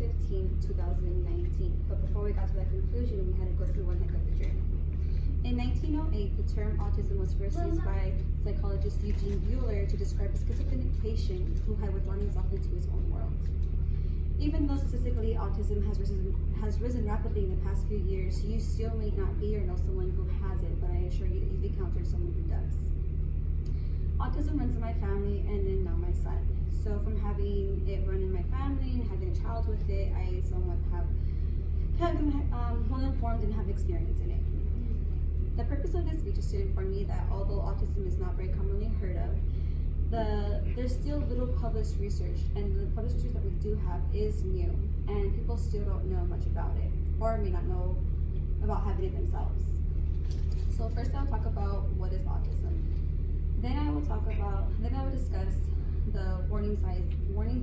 15th, 2019. But before we got to that conclusion, we had to go through one heck of a journey. In 1908, the term autism was first used by psychologist Eugene Bueller to describe a schizophrenic patient who had withdrawn himself into his own world. Even though statistically autism has risen rapidly in the past few years, you still may not be or know someone who has it, but I assure you that you've encountered someone who does. Autism runs in my family and then now my son. So from having it run in my family and having a child with it, I somewhat have been well informed and have experience in it. The purpose of this speech is to inform you that although autism is not very commonly heard of, there's still little published research, and the published research that we do have is new, and people still don't know much about it, or may not know about having it themselves. So first I'll talk about what is autism. Then I will discuss the warning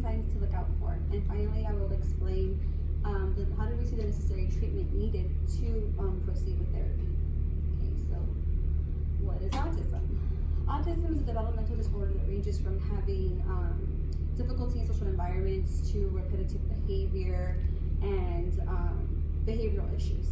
signs to look out for, and finally I will explain how to receive the necessary treatment needed to proceed with therapy. Okay, so what is autism? Autism is a developmental disorder that ranges from having difficulty in social environments to repetitive behavior and behavioral issues.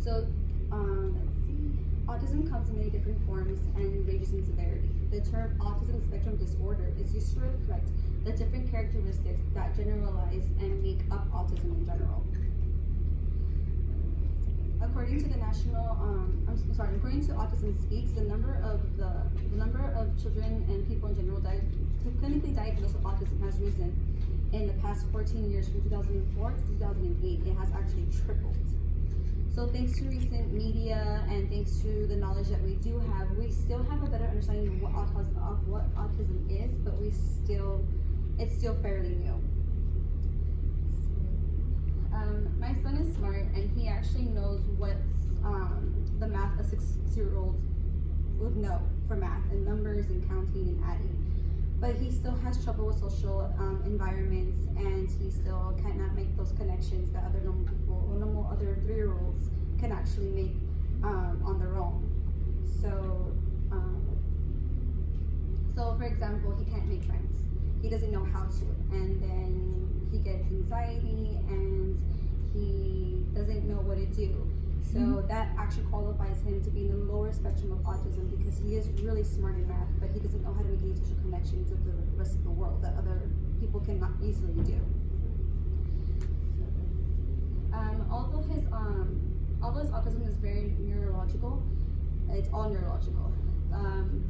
So let's see. Autism comes in many different forms and ranges in severity. The term autism spectrum disorder is used to reflect the different characteristics that generalize and make up autism in general. According to according to Autism Speaks, the number of children and people in general clinically diagnosed with autism has risen in the past 14 years, from 2004 to 2008. It has actually tripled. So thanks to recent media and thanks to the knowledge that we do have, we still have a better understanding of what autism is, but it's still fairly new. My son is smart, and he actually knows what the math a 6-year-old would know for math and numbers and counting and adding. But he still has trouble with social environments, and he still cannot make those connections that other normal people or normal other 3-year-olds can actually make on their own. So for example, he can't make friends. He doesn't know how to, and then he gets anxiety and he doesn't know what to do. So that actually qualifies him to be in the lower spectrum of autism, because he is really smart in math, but he doesn't know how to make any social connections with the rest of the world that other people cannot easily do. Although his autism is very neurological, it's all neurological.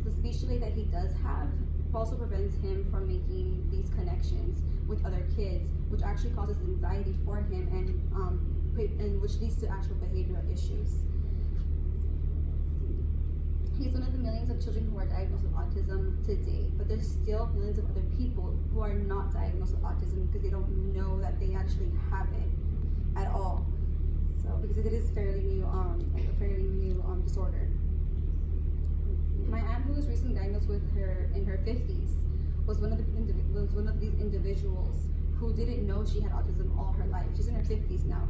The speech delay that he does have also prevents him from making these connections with other kids, which actually causes anxiety for him and which leads to actual behavioral issues. He's one of the millions of children who are diagnosed with autism today, but there's still millions of other people who are not diagnosed with autism because they don't know that they actually have it at all. So because it is fairly new, disorder. My aunt, who was recently diagnosed with her in her 50s, was one of these individuals who didn't know she had autism all her life. She's in her 50s now,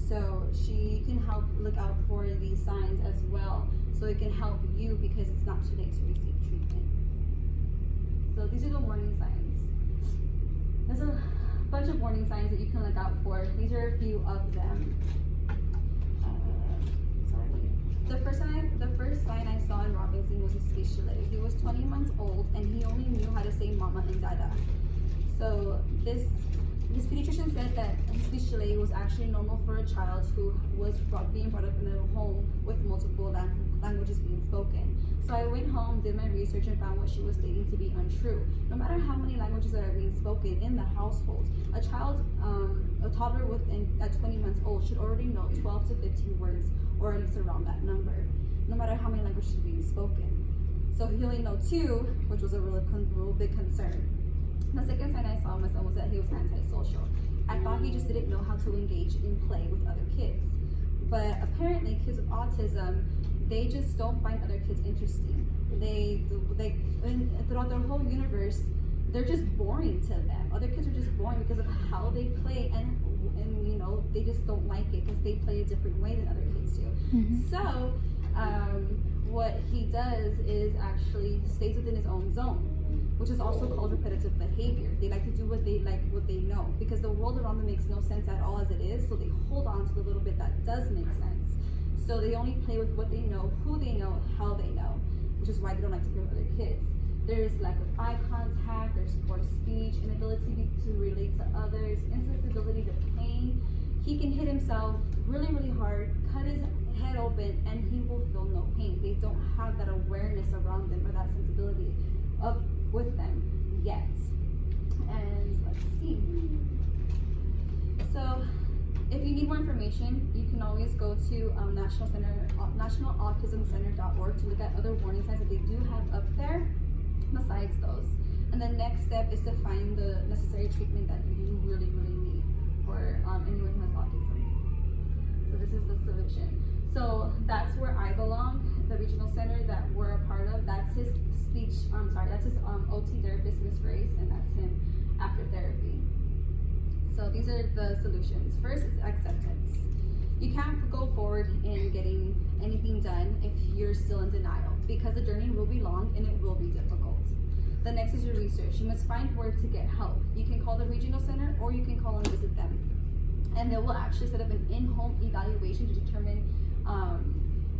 so she can help look out for these signs as well, so it can help you because it's not too late to receive treatment. So these are the warning signs. There's a bunch of warning signs that you can look out for. These are a few of them. The first sign I saw in Robinson was a speech delay. He was 20 months old and he only knew how to say mama and dada. So his pediatrician said that his speech delay was actually normal for a child who was being brought up in a home with multiple languages being spoken. So I went home, did my research, and found what she was stating to be untrue. No matter how many languages that are being spoken in the household, a toddler at 20 months old should already know 12 to 15 words, or at least around that number, no matter how many languages are being spoken. So he only know 2, which was a real big concern. The second sign I saw in my son was that he was antisocial. I thought he just didn't know how to engage in play with other kids. But apparently kids with autism, they just don't find other kids interesting. Throughout their whole universe, they're just boring to them. Other kids are just boring because of how they play, and they just don't like it because they play a different way than other kids do. So what he does is actually stays within his own zone. which is also called repetitive behavior. They like to do what they know, because the world around them makes no sense at all as it is, so they hold on to the little bit that does make sense. So they only play with what they know, who they know, how they know, which is why they don't like to play with other kids. There's lack of eye contact, there's poor speech, inability to relate to others, insensibility to pain. He can hit himself really, really hard, cut his head open, and he will feel no pain. They don't have that awareness around them or that sensibility with them yet. And let's see. So if you need more information, you can always go to nationalautismcenter.org to look at other warning signs that they do have up there besides those. And the next step is to find the necessary treatment that you really, really need for anyone who has autism. So this is the solution. So that's where I belong, the regional center that we're a part of. That's his that's his OT therapist, Miss Grace, and that's him after therapy. So these are the solutions. First is acceptance. You can't go forward in getting anything done if you're still in denial, because the journey will be long and it will be difficult. The next is your research. You must find where to get help. You can call the regional center or you can call and visit them. And they will actually set up an in-home evaluation to determine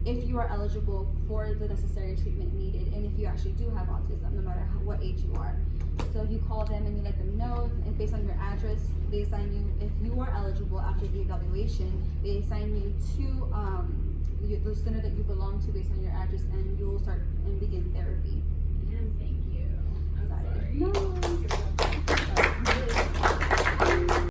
if you are eligible for the necessary treatment needed, and if you actually do have autism, no matter what age you are. So you call them and you let them know, and based on your address, they assign you, if you are eligible after the evaluation, they assign you to the center that you belong to based on your address, and you will start and begin therapy. And thank you. I'm sorry. No.